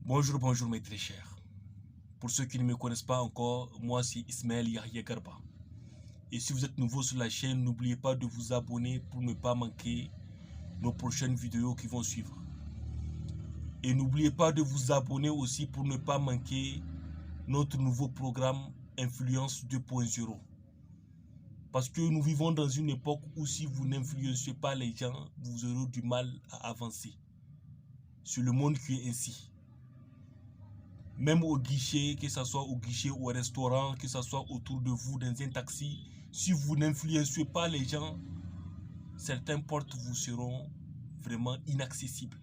Bonjour mes très chers. Pour ceux qui ne me connaissent pas encore, moi c'est Ismaël Yahya Garba. Et si vous êtes nouveau sur la chaîne, n'oubliez pas de vous abonner pour ne pas manquer nos prochaines vidéos qui vont suivre. Et n'oubliez pas de vous abonner aussi pour ne pas manquer notre nouveau programme Influence 2.0. Parce que nous vivons dans une époque où si vous n'influencez pas les gens, vous aurez du mal à avancer. C'est le monde qui est ainsi. Même au guichet, que ce soit au guichet, au restaurant, que ce soit autour de vous dans un taxi, si vous n'influencez pas les gens, certaines portes vous seront vraiment inaccessibles.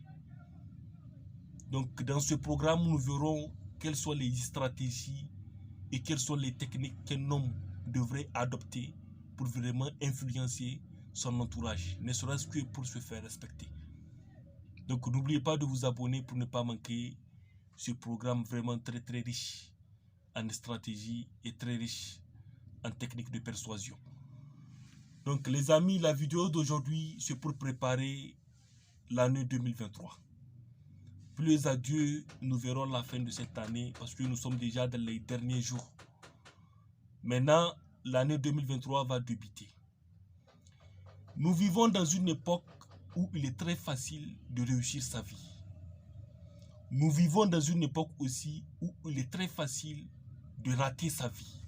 Donc dans ce programme, nous verrons quelles sont les stratégies et quelles sont les techniques qu'un homme devrait adopter pour vraiment influencer son entourage, ne serait-ce que pour se faire respecter. Donc n'oubliez pas de vous abonner pour ne pas manquer ce programme vraiment très riche en stratégie et très riche en technique de persuasion. Donc les amis, la vidéo d'aujourd'hui c'est pour préparer l'année 2023. Plus à Dieu, nous verrons la fin de cette année parce que nous sommes déjà dans les derniers jours. Maintenant, l'année 2023 va débuter. Nous vivons dans une époque où il est très facile de réussir sa vie. Nous vivons dans une époque aussi où il est très facile de rater sa vie.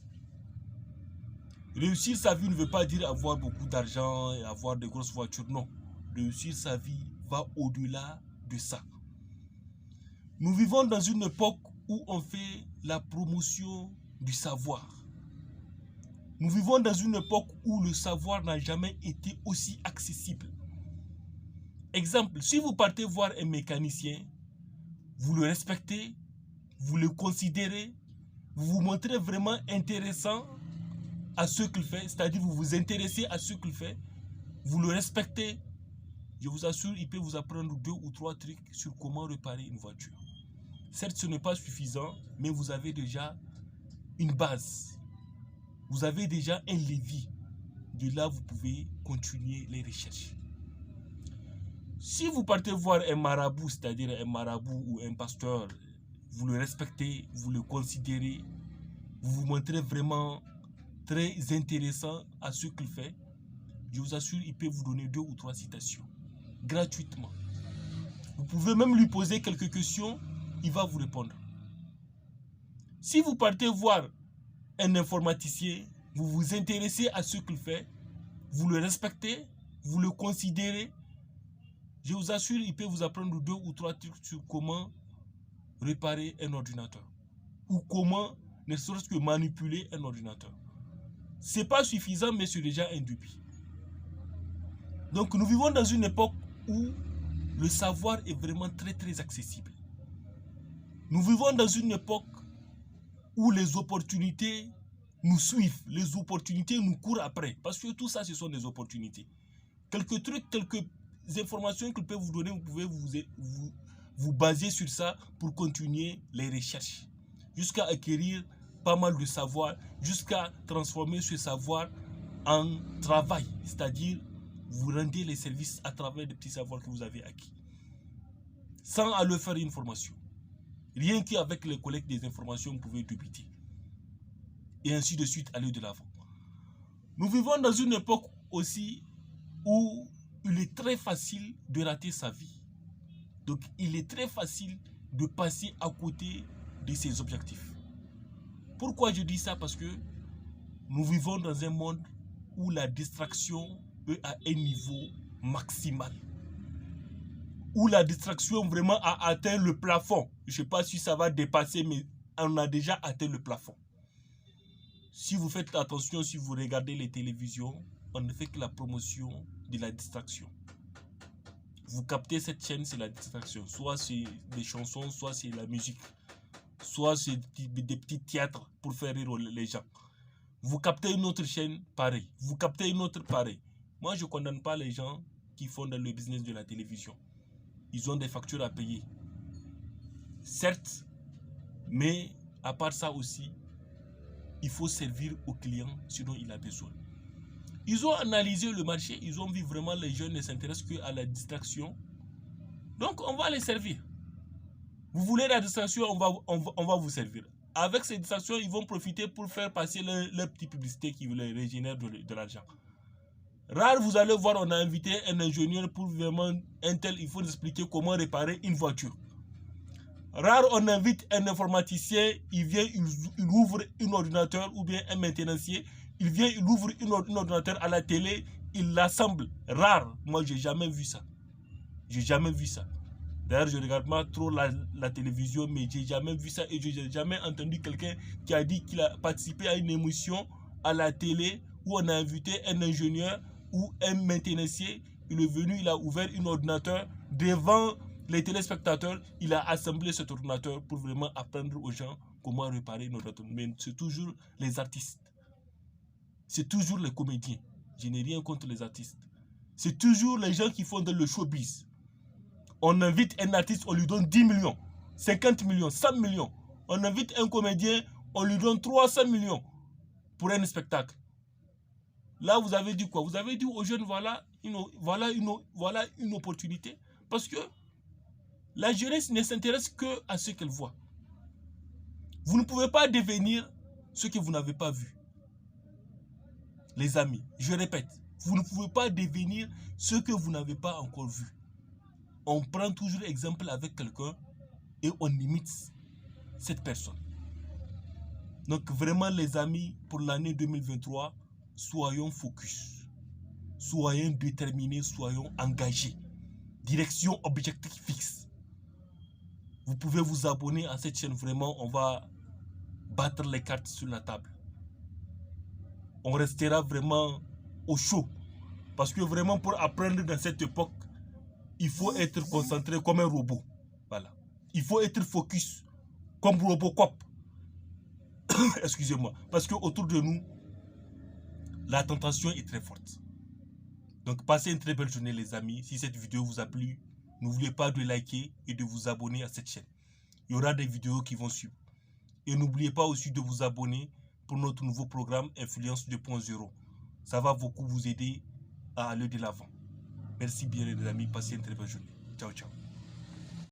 Réussir sa vie ne veut pas dire avoir beaucoup d'argent et avoir de grosses voitures, non. Réussir sa vie va au-delà de ça. Nous vivons dans une époque où on fait la promotion du savoir. Nous vivons dans une époque où le savoir n'a jamais été aussi accessible. Exemple, si vous partez voir un mécanicien, vous le respectez, vous le considérez, vous vous montrez vraiment intéressant à ce qu'il fait, c'est-à-dire vous vous intéressez à ce qu'il fait, vous le respectez, je vous assure, il peut vous apprendre 2 ou 3 trucs sur comment réparer une voiture. Certes, ce n'est pas suffisant, mais vous avez déjà une base. Vous avez déjà un levier. De là, vous pouvez continuer les recherches. Si vous partez voir un marabout, c'est-à-dire un marabout ou un pasteur, vous le respectez, vous le considérez, vous vous montrez vraiment très intéressant à ce qu'il fait, je vous assure, il peut vous donner 2 ou 3 citations, gratuitement. Vous pouvez même lui poser quelques questions, il va vous répondre. Si vous partez voir un informaticien, vous vous intéressez à ce qu'il fait, vous le respectez, vous le considérez, je vous assure, il peut vous apprendre 2 ou 3 trucs sur comment réparer un ordinateur ou comment ne serait-ce que manipuler un ordinateur. C'est pas suffisant, mais c'est déjà un début. Donc nous vivons dans une époque où le savoir est vraiment très accessible. Nous vivons dans une époque où les opportunités nous suivent, les opportunités nous courent après, parce que tout ça ce sont des opportunités. Quelques trucs, quelques informations qu'ils peuvent vous donner, vous pouvez vous baser sur ça pour continuer les recherches, jusqu'à acquérir pas mal de savoir, jusqu'à transformer ce savoir en travail, c'est-à-dire vous rendez les services à travers des petits savoirs que vous avez acquis, sans aller faire une formation. Rien qu'avec les collectes des informations, vous pouvez débuter. Et ainsi de suite, aller de l'avant. Nous vivons dans une époque aussi où il est très facile de rater sa vie. Donc, il est très facile de passer à côté de ses objectifs. Pourquoi je dis ça? Parce que nous vivons dans un monde où la distraction est à un niveau maximal. Où la distraction vraiment a atteint le plafond. Je ne sais pas si ça va dépasser, mais on a déjà atteint le plafond. Si vous faites attention, si vous regardez les télévisions, on ne fait que la promotion de la distraction. Vous captez cette chaîne, c'est la distraction. Soit c'est des chansons, soit c'est la musique. Soit c'est des petits théâtres pour faire rire les gens. Vous captez une autre chaîne, pareil. Vous captez une autre, pareil. Moi, je ne condamne pas les gens qui font dans le business de la télévision. Ils ont des factures à payer. Certes, mais à part ça aussi, il faut servir au client, sinon il a besoin. Ils ont analysé le marché, ils ont vu vraiment les jeunes ne s'intéressent qu'à la distraction. Donc on va les servir. Vous voulez la distraction, on va vous servir. Avec ces distractions, ils vont profiter pour faire passer leur petite publicité qui leur régénère de l'argent. Rare, vous allez voir, on a invité un ingénieur pour vraiment un tel, il faut expliquer comment réparer une voiture. Rare, on invite un informaticien, il vient, il ouvre un ordinateur ou bien un maintenancier, il vient, il ouvre un ordinateur à la télé, il l'assemble. Rare, moi j'ai jamais vu ça. J'ai jamais vu ça. D'ailleurs, je ne regarde pas trop la télévision, mais j'ai jamais vu ça et je n'ai jamais entendu quelqu'un qui a dit qu'il a participé à une émission à la télé où on a invité un ingénieur ou un maintenancier. Il est venu, il a ouvert un ordinateur devant les téléspectateurs, il a assemblé cet ordinateur pour vraiment apprendre aux gens comment réparer un ordinateur. Mais c'est toujours les artistes. C'est toujours les comédiens. Je n'ai rien contre les artistes. C'est toujours les gens qui font de le showbiz. On invite un artiste, on lui donne 10 millions, 50 millions, 100 millions. On invite un comédien, on lui donne 300 millions pour un spectacle. Là, vous avez dit quoi? Vous avez dit aux jeunes, voilà une opportunité. Parce que la jeunesse ne s'intéresse que à ce qu'elle voit. Vous ne pouvez pas devenir ce que vous n'avez pas vu. Les amis, je répète, vous ne pouvez pas devenir ce que vous n'avez pas encore vu. On prend toujours exemple avec quelqu'un et on imite cette personne. Donc vraiment les amis, pour l'année 2023, soyons focus, soyons déterminés, soyons engagés. Direction, objectif fixe. Vous pouvez vous abonner à cette chaîne, vraiment on va battre les cartes sur la table. On restera vraiment au chaud. Parce que vraiment pour apprendre dans cette époque, il faut être concentré comme un robot. Voilà. Il faut être focus comme Robocop. Excusez-moi. Parce que autour de nous, la tentation est très forte. Donc passez une très belle journée les amis. Si cette vidéo vous a plu, n'oubliez pas de liker et de vous abonner à cette chaîne. Il y aura des vidéos qui vont suivre. Et n'oubliez pas aussi de vous abonner pour notre nouveau programme Influence 2.0. Ça va beaucoup vous aider à aller de l'avant. Merci bien les amis, passez une très belle journée. Ciao, ciao.